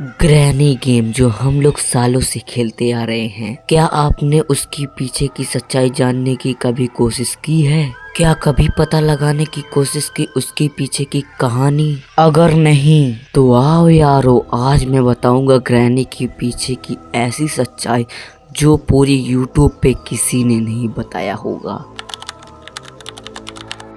Granny game जो हम लोग सालों से खेलते आ रहे हैं, क्या आपने उसकी पीछे की सच्चाई जानने की कभी कोशिश की है? क्या कभी पता लगाने की कोशिश की उसके पीछे की कहानी? अगर नहीं तो आओ यारो, आज मैं बताऊंगा ग्रैनी के पीछे की ऐसी सच्चाई जो पूरी यूट्यूब पे किसी ने नहीं बताया होगा।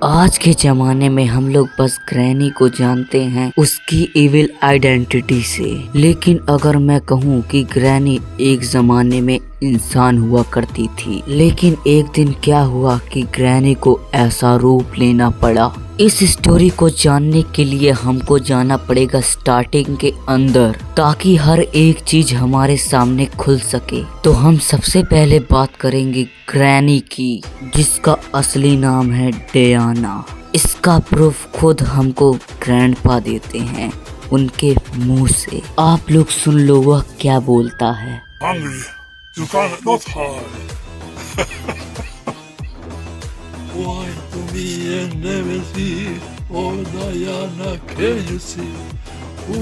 आज के ज़माने में हम लोग बस ग्रैनी को जानते हैं उसकी इविल आइडेंटिटी से, लेकिन अगर मैं कहूँ कि ग्रैनी एक ज़माने में इंसान हुआ करती थी, लेकिन एक दिन क्या हुआ कि ग्रैनी को ऐसा रूप लेना पड़ा। इस स्टोरी को जानने के लिए हमको जाना पड़ेगा स्टार्टिंग के अंदर, ताकि हर एक चीज हमारे सामने खुल सके। तो हम सबसे पहले बात करेंगे ग्रैनी की, जिसका असली नाम है डियाना। इसका प्रूफ खुद हमको ग्रैंडपा देते हैं उनके मुंह से। आप लोग सुन लो वह क्या बोलता है। Hungry, you cannot hide. Why to me and never see? Oh Diana, can you see? Who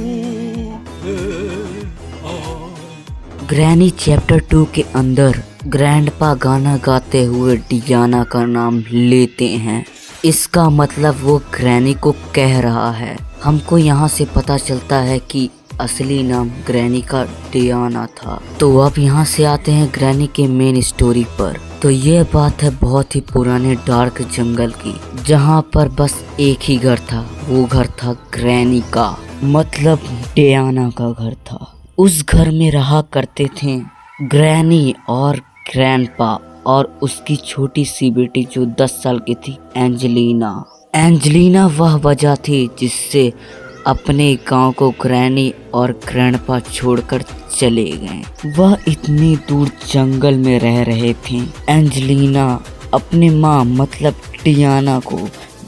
they are? Granny chapter 2 के अंदर ग्रैंडपा गाना गाते हुए डियाना का नाम लेते हैं। इसका मतलब वो ग्रैनी को कह रहा है। हमको यहाँ से पता चलता है कि असली नाम ग्रैनी का डियाना था। तो अब यहाँ से आते हैं ग्रैनी के मेन स्टोरी पर। तो ये बात है बहुत ही पुराने डार्क जंगल की, जहाँ पर बस एक ही घर था। वो घर था ग्रैनी का, मतलब डियाना का घर था। उस घर में रहा करते थे ग्रैनी और ग्रैंडपा और उसकी छोटी सी बेटी जो 10 साल की थी, एंजेलिना। एंजेलिना वह वजह थी जिससे अपने गांव को ग्रैनी और ग्रैंडपा छोड़कर चले गए। वह इतनी दूर जंगल में रह रहे थे। एंजेलिना अपने माँ मतलब डियाना को,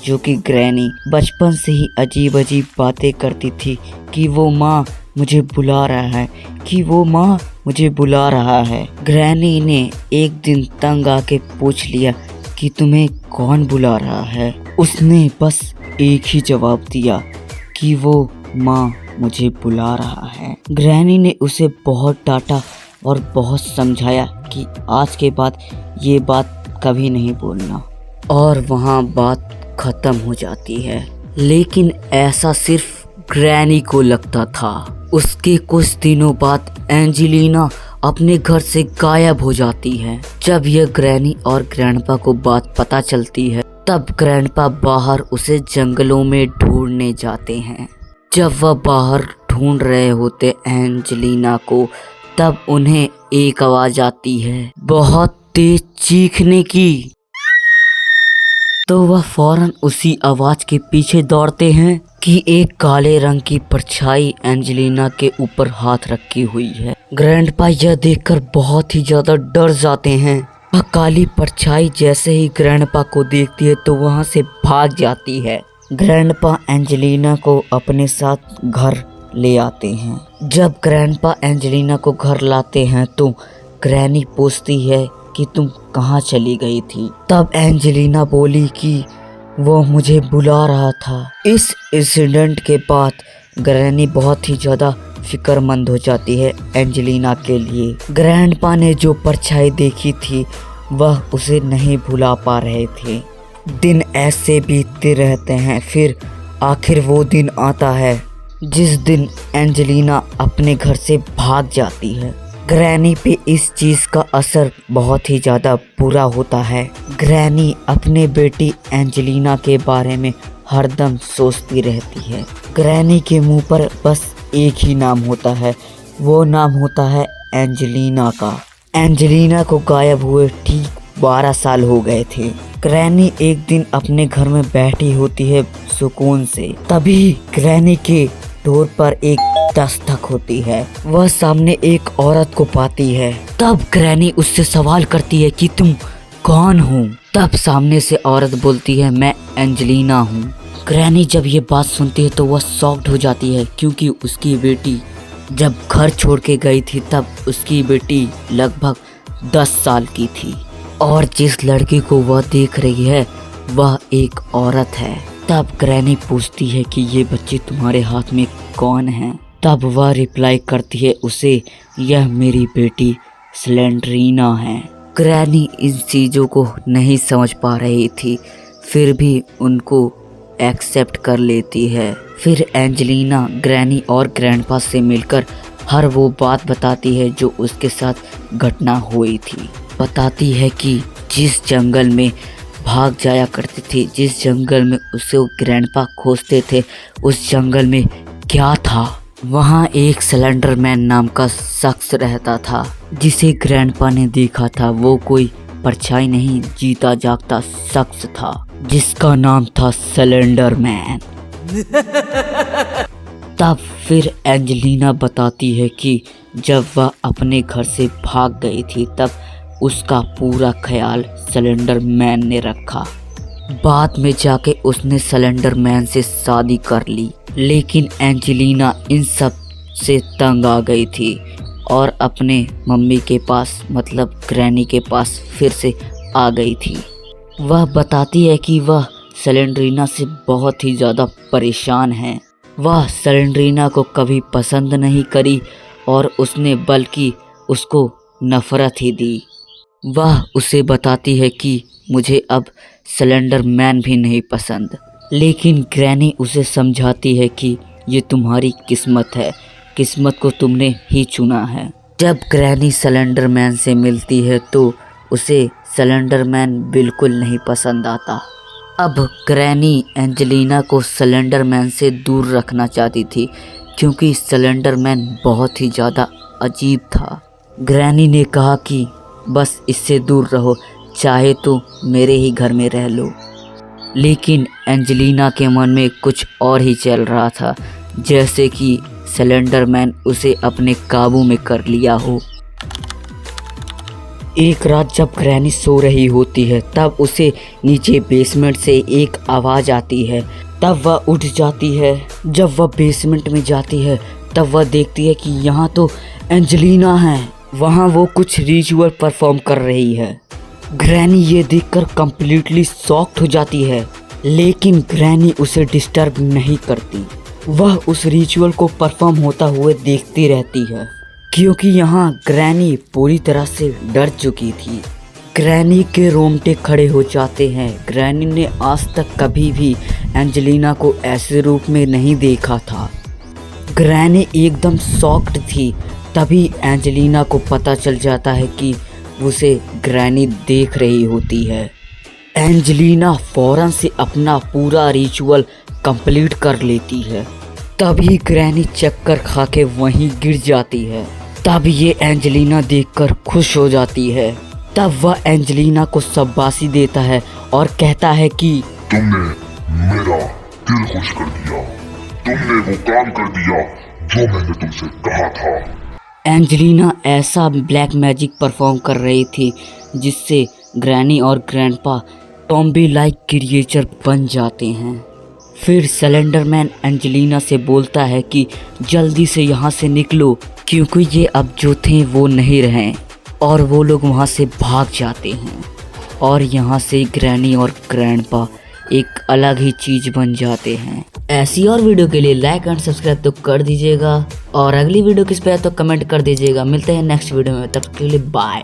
जो कि ग्रैनी, बचपन से ही अजीब अजीब बातें करती थी कि वो माँ मुझे बुला रहा है, कि वो माँ मुझे बुला रहा है। ग्रैनी ने एक दिन तंग आके पूछ लिया कि तुम्हें कौन बुला रहा है। उसने बस एक ही जवाब दिया कि वो माँ मुझे बुला रहा है। ग्रैनी ने उसे बहुत डांटा और बहुत समझाया कि आज के बाद ये बात कभी नहीं बोलना, और वहाँ बात खत्म हो जाती है। लेकिन ऐसा सिर्फ ग्रैनी को लगता था। उसके कुछ दिनों बाद एंजेलिना अपने घर से गायब हो जाती है। जब यह ग्रैनी और ग्रैंडपा को बात पता चलती है, तब ग्रैंडपा बाहर उसे जंगलों में ढूंढने जाते हैं। जब वह बाहर ढूंढ रहे होते एंजेलिना को, तब उन्हें एक आवाज आती है बहुत तेज चीखने की। तो वह फौरन उसी आवाज के पीछे दौड़ते हैं कि एक काले रंग की परछाई एंजेलिना के ऊपर हाथ रखी हुई है। ग्रैंडपा यह देखकर बहुत ही ज्यादा डर जाते हैं। वह काली परछाई जैसे ही ग्रैंडपा को देखती है तो वहां से भाग जाती है। ग्रैंडपा एंजेलिना को अपने साथ घर ले आते हैं। जब ग्रैंडपा एंजेलिना को घर लाते हैं तो ग्रैनी पूछती है कि तुम कहाँ चली गई थी। तब एंजेलिना बोली कि वो मुझे बुला रहा था। इस इंसिडेंट के बाद ग्रैनी बहुत ही ज़्यादा फिक्रमंद हो जाती है एंजेलिना के लिए। ग्रैंडपा ने जो परछाई देखी थी वह उसे नहीं भुला पा रहे थे। दिन ऐसे बीतते रहते हैं, फिर आखिर वो दिन आता है जिस दिन एंजेलिना अपने घर से भाग जाती है। ग्रैनी पे इस चीज़ का असर बहुत ही ज़्यादा बुरा होता है। ग्रैनी अपने बेटी एंजेलिना के बारे में हरदम सोचती रहती है। ग्रैनी के मुंह पर बस एक ही नाम होता है, वो नाम होता है एंजेलिना का। एंजेलिना को गायब हुए ठीक 12 साल हो गए थे। ग्रैनी एक दिन अपने घर में बैठी होती है सुकून से, तभी ग्रैनी के डोर पर एक दस्तक होती है। वह सामने एक औरत को पाती है। तब ग्रैनी उससे सवाल करती है कि तुम कौन हो। तब सामने से औरत बोलती है मैं एंजेलिना हूँ। ग्रैनी जब ये बात सुनती है तो वह शॉक्ड हो जाती है, क्योंकि उसकी बेटी जब घर छोड़ के गई थी तब उसकी बेटी लगभग 10 साल की थी, और जिस लड़की को वह देख रही है वह एक औरत है। तब ग्रैनी पूछती है कि ये बच्चे तुम्हारे हाथ में कौन है। तब वह रिप्लाई करती है उसे, यह मेरी बेटी स्लेंड्रीना है। ग्रैनी इन चीज़ों को नहीं समझ पा रही थी, फिर भी उनको एक्सेप्ट कर लेती है। फिर एंजेलिना ग्रैनी और ग्रैंडपा से मिलकर हर वो बात बताती है जो उसके साथ घटना हुई थी। बताती है कि जिस जंगल में भाग जाया करती थी, जिस जंगल में उसे ग्रैंडपा खोजते थे, उस जंगल में क्या था। वहाँ एक सिलेंडर मैन नाम का शख्स रहता था जिसे ग्रैंडपा ने देखा था। वो कोई परछाई नहीं, जीता जागता शख्स था जिसका नाम था सिलेंडर मैन। तब फिर एंजेलिना बताती है कि जब वह अपने घर से भाग गई थी तब उसका पूरा ख्याल सिलेंडर मैन ने रखा। बाद में जाके उसने सिलेंडर मैन से शादी कर ली, लेकिन एंजेलिना इन सब से तंग आ गई थी और अपने मम्मी के पास मतलब ग्रैनी के पास फिर से आ गई थी। वह बताती है कि वह सिलेंड्रीना से बहुत ही ज़्यादा परेशान है। वह सिलेंड्रीना को कभी पसंद नहीं करी और उसने बल्कि उसको नफ़रत ही दी। वह उसे बताती है कि मुझे अब सिलेंडर मैन भी नहीं पसंद, लेकिन ग्रैनी उसे समझाती है कि ये तुम्हारी किस्मत है, किस्मत को तुमने ही चुना है। जब ग्रैनी सिलेंडर मैन से मिलती है तो उसे सिलेंडर मैन बिल्कुल नहीं पसंद आता। अब ग्रैनी एंजेलिना को सिलेंडर मैन से दूर रखना चाहती थी क्योंकि सिलेंडर मैन बहुत ही ज़्यादा अजीब था। ग्रैनी ने कहा कि बस इससे दूर रहो, चाहे तो मेरे ही घर में रह लो। लेकिन एंजेलिना के मन में कुछ और ही चल रहा था, जैसे कि सिलेंडर मैन उसे अपने काबू में कर लिया हो। एक रात जब ग्रैनी सो रही होती है तब उसे नीचे बेसमेंट से एक आवाज़ आती है। तब वह उठ जाती है। जब वह बेसमेंट में जाती है तब वह देखती है कि यहाँ तो एंजेलिना है। वहाँ वो कुछ रिचुअल परफॉर्म कर रही है। ग्रैनी ये देखकर कम्प्लीटली शॉक्ड हो जाती है, लेकिन ग्रैनी उसे डिस्टर्ब नहीं करती। वह उस रिचुअल को परफॉर्म होता हुए देखती रहती है क्योंकि यहाँ ग्रैनी पूरी तरह से डर चुकी थी। ग्रैनी के रोंगटे खड़े हो जाते हैं। ग्रैनी ने आज तक कभी भी एंजेलिना को ऐसे रूप में नहीं देखा था। ग्रैनी एकदम शॉक्ड थी। तभी एंजेलिना को पता चल जाता है कि उसे ग्रैनी देख रही होती है। एंजेलिना फौरन से अपना पूरा रिचुअल कंप्लीट कर लेती है। तभी ग्रैनी चक्कर खा के वहीं गिर जाती है। तब ये एंजेलिना देखकर खुश हो जाती है। तब वह एंजेलिना को शाबाशी देता है और कहता है कि तुमने मेरा दिल खुश कर दिया, तुमने वो काम कर दिया जो मैंने तुमसे कहा था। एंजेलिना ऐसा ब्लैक मैजिक परफॉर्म कर रही थी जिससे ग्रैनी और ग्रैंडपा टॉम्बी लाइक क्रिएचर बन जाते हैं। फिर सिलेंडर मैन एंजेलिना से बोलता है कि जल्दी से यहाँ से निकलो क्योंकि ये अब जो थे वो नहीं रहे, और वो लोग वहाँ से भाग जाते हैं और यहाँ से ग्रैनी और ग्रैंडपा एक अलग ही चीज़ बन जाते हैं। ऐसी और वीडियो के लिए लाइक एंड सब्सक्राइब तो कर दीजिएगा और अगली वीडियो किस पे है तो कमेंट कर दीजिएगा। मिलते हैं नेक्स्ट वीडियो में, तब तक के लिए बाय।